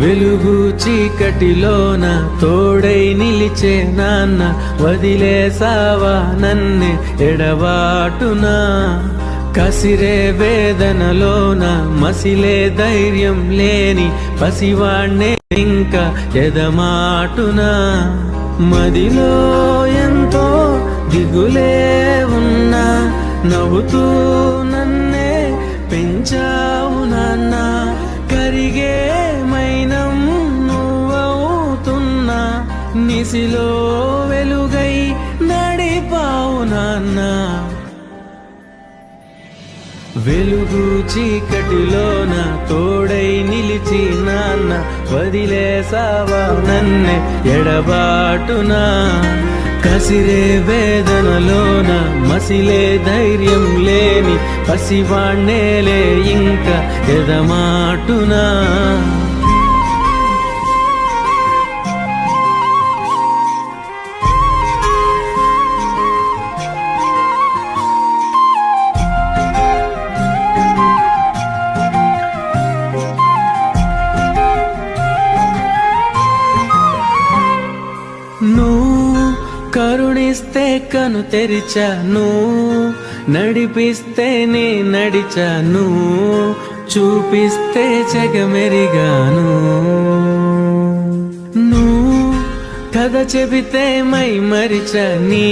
వెలుగు చీకటిలోన తోడై నిలిచే నాన్న, వదిలేసావా నన్నే ఎడబాటునా. కసిరే వేదనలోన మసిలే ధైర్యం లేని పసివాణ్ణే ఇంకా ఎదమాటునా. మదిలో ఎంతో దిగులే ఉన్నా, నవ్వుతూ నన్నే పెంచావు నాన్న. కరిగే మైనం నువ్వవుతున్నా, నిసిలో వెలుగై నడిపావు నాన్న. వెలుగు చీకటిలోన తోడై నిలిచి నాన్న, వదిలేసావా నన్నే ఎడబాటునా. కసిరే వేదనలోన మసిలే ధైర్యం లేని పసివాణ్ణేలే ఇంకా ఎదమాటునా. కరుణిస్తే కను తెరిచాను, నడిపిస్తే నే నడిచాను, చూపిస్తే జగమెరిగాను. నువ్వు కథ చెబితే మై మరిచా నీ